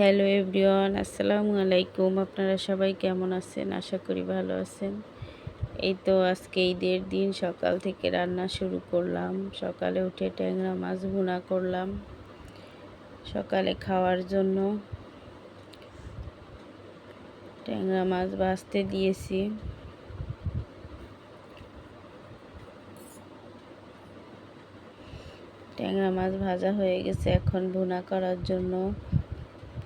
Hello everyone, আসসালামু আলাইকুম। আপনারা সবাই কেমন আছেন? আশা করি ভালো আছেন। এই তো আজকে ঈদের দিন সকাল থেকে রান্না শুরু করলাম। সকালে উঠে ট্যাংরা মাছ ভুনা করলাম সকালে খাওয়ার জন্য। ট্যাংরা মাছ ভাজতে দিয়েছি। ট্যাংরা মাছ ভাজা হয়ে গেছে, এখন ভুনা করার জন্য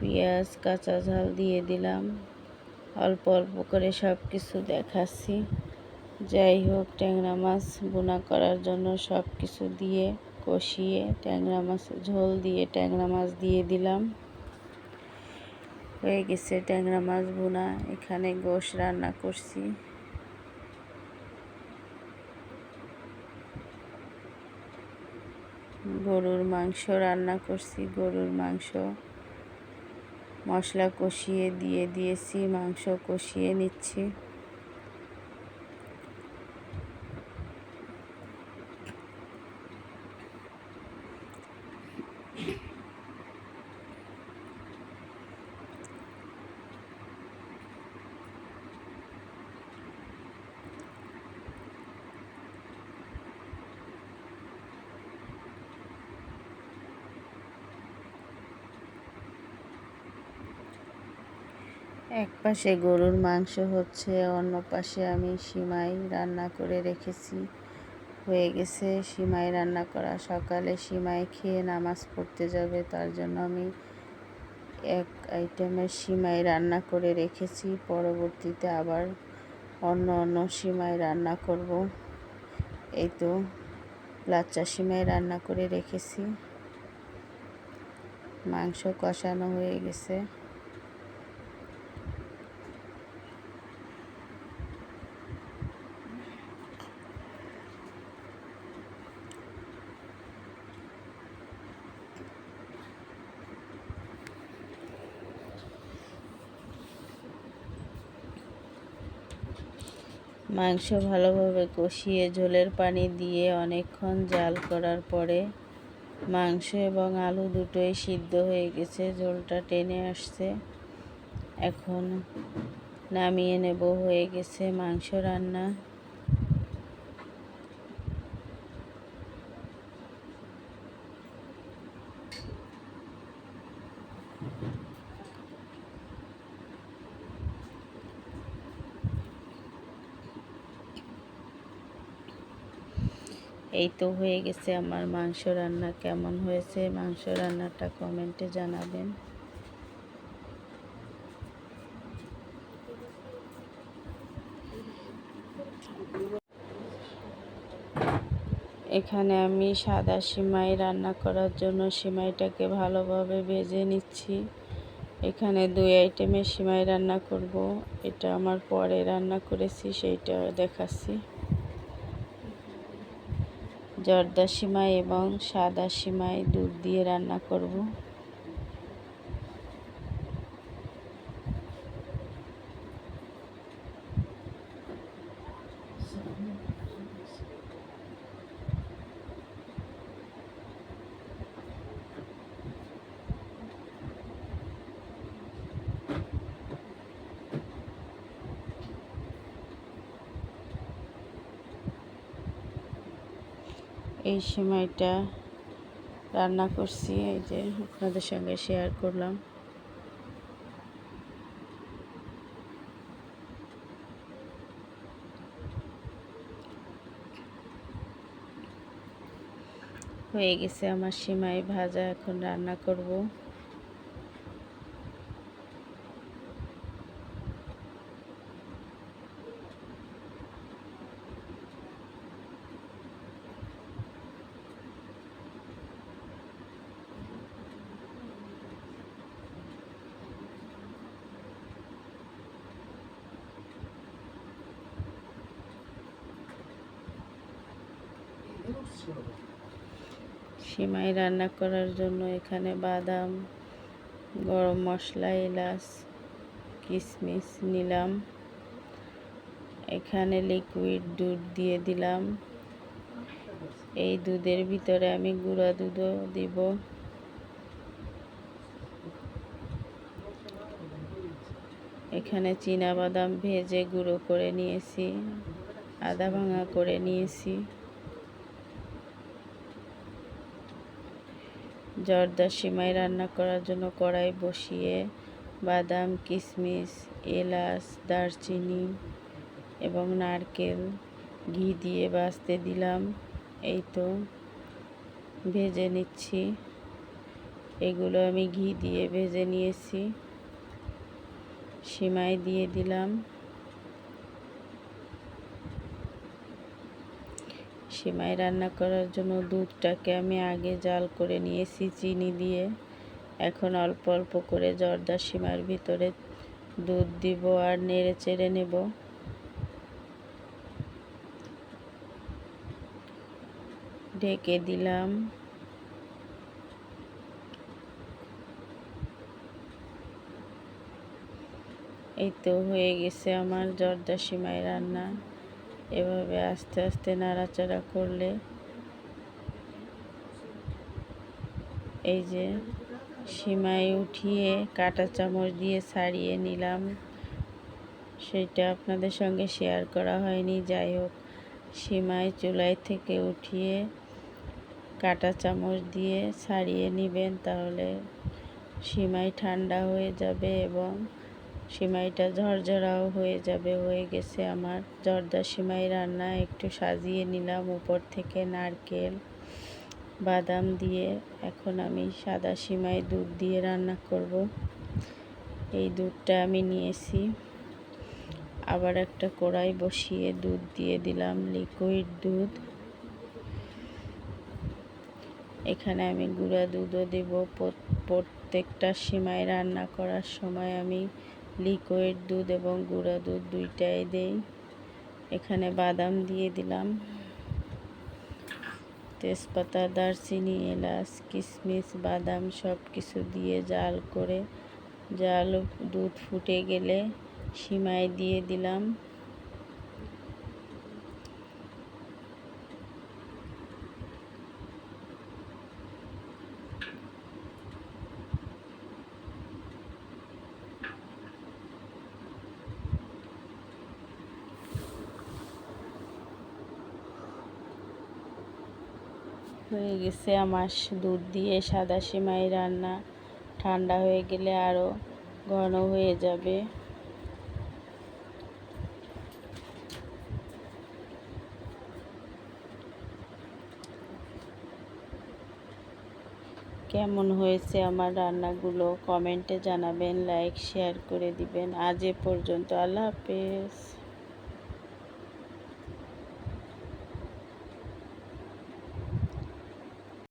পেঁয়াজ কাঁচা ঝাল দিয়ে দিলাম। অল্প অল্প করে সব কিছু দেখাচ্ছি। যাই হোক, ট্যাংরা মাছ ভুনা করার জন্য সব কিছু দিয়ে কষিয়ে ট্যাংরা মাছ ঝোল দিয়ে ট্যাংরা মাছ দিয়ে দিলাম। হয়ে গেছে ট্যাংরা মাছ ভুনা। এখানে গোশ রান্না করছি। গরুর মাংস রান্না করছি। গরুর মাংস মশলা কষিয়ে দিয়ে দিয়েছি, মাংস কষিয়ে নিচ্ছি। এক পাশে গরুর মাংস হচ্ছে, অন্য পাশে আমি সিমাই রান্না করে রেখেছি। হয়ে গেছে সিমাই রান্না করা। সকালে সিমাই খেয়ে নামাজ পড়তে যাবে, তার জন্য আমি এক আইটেমের সিমাই রান্না করে রেখেছি। পরবর্তীতে আবার অন্য সিমাই রান্না করব। এই তো লাচ্চা সিমাই রান্না করে রেখেছি। মাংস কষানো হয়ে গেছে। মাংস ভালোভাবে কষিয়ে ঝোলের পানি দিয়ে অনেকক্ষণ জাল করার পরে মাংস এবং আলু দুটোই সিদ্ধ হয়ে গেছে, ঝোলটা টেনে আসছে। এখন নামিয়ে নেব। হয়ে গেছে মাংস রান্না। এই তো হয়ে গেছে আমার মাংস রান্না। কেমন হয়েছে মাংস রান্নাটা কমেন্টে জানাবেন। এখানে আমি সাদা সিমাই রান্না করার জন্য সিমাইটাকে ভালোভাবে ভেজে নিচ্ছি। এখানে 2 আইটেমের সিমাই রান্না করব। এটা আমার পরে রান্না করেছি, সেইটা দেখাচ্ছি। জর্দা সিমাই এবং সাদা সিমাই দুধ দিয়ে রান্না করব। এই সিমাইটা রান্না করছি, এই যে আপনাদের সঙ্গে শেয়ার করলাম। হয়ে গেছে আমার সিমাই ভাজা, এখন রান্না করব। সিমাই রান্না করার জন্য এখানে বাদাম, গরম মশলা, এলাচ, কিশমিশ নিলাম। এখানে লিকুইড দুধ দিয়ে দিলাম। এই দুধের ভিতরে আমি গুঁড়া দুধও দিব। এখানে বাদাম ভেজে গুঁড়ো করে নিয়েছি, আদা ভাঙা করে নিয়েছি। জর্দা সিমাই রান্না করার জন্য কড়াই বসিয়ে বাদাম, কিশমিশ, এলাচ, দারচিনি এবং নারকেল ঘি দিয়ে ভাজতে দিলাম। এই তো ভেজে নিচ্ছি। এগুলো আমি ঘি দিয়ে ভেজে নিয়েছি। সিমাই দিয়ে দিলাম। সিমাই রান্না করার জন্য দুধটাকে আমি আগে জাল করে নিয়েছি চিনি দিয়ে। এখন অল্প অল্প করে জর্দা সিমাইয়ের ভিতরে দুধ দিব আর নেড়ে চেড়ে নেব। ঢেকে দিলাম। এই তো হয়ে গেছে আমার জর্দা সিমাই রান্না। এভাবে আস্তে আস্তে নাড়াচাড়া করলে এই যে সিমাই উঠিয়ে কাঁটা চামচ দিয়ে ছাড়িয়ে নিলাম। সেটা আপনাদের সঙ্গে শেয়ার করা হয়নি। যাই হোক, সিমাই চুলাই থেকে উঠিয়ে কাঁটা চামচ দিয়ে ছাড়িয়ে নেবেন, তাহলে সিমাই ঠান্ডা হয়ে যাবে এবং সিমাইটা ঝরঝরাও হয়ে যাবে। হয়ে গেছে আমার জর্দা সিমাই রান্না। একটু সাজিয়ে নিলাম উপর থেকে নারকেল, বাদাম দিয়ে। এখন আমি সাদা সিমাই দুধ দিয়ে রান্না করব। এই দুধটা আমি নিয়েছি। আবার একটা কড়াই বসিয়ে দুধ দিয়ে দিলাম, লিকুইড দুধ। এখানে আমি গুঁড়া দুধও দেব। প্রত্যেকটা সিমাই রান্না করার সময় আমি লিকুইড দুধ এবং গুঁড়া দুধ দুইটাই দেই। এখানে বাদাম দিয়ে দিলাম, তেজপাতা, দারচিনি, এলাচ, কিশমিশ, বাদাম সব কিছু দিয়ে দুধ ফুটে গেলে সিমাই দিয়ে দিলাম। হয়ে গেছে আমার দুধ দিয়ে সাদা সিমাই রান্না। ঠান্ডা হয়ে গেলে আরও ঘন হয়ে যাবে। কেমন হয়েছে আমার রান্নাগুলো কমেন্টে জানাবেন, লাইক শেয়ার করে দিবেন। আজ এ পর্যন্ত। আল্লাহ হাফেজ।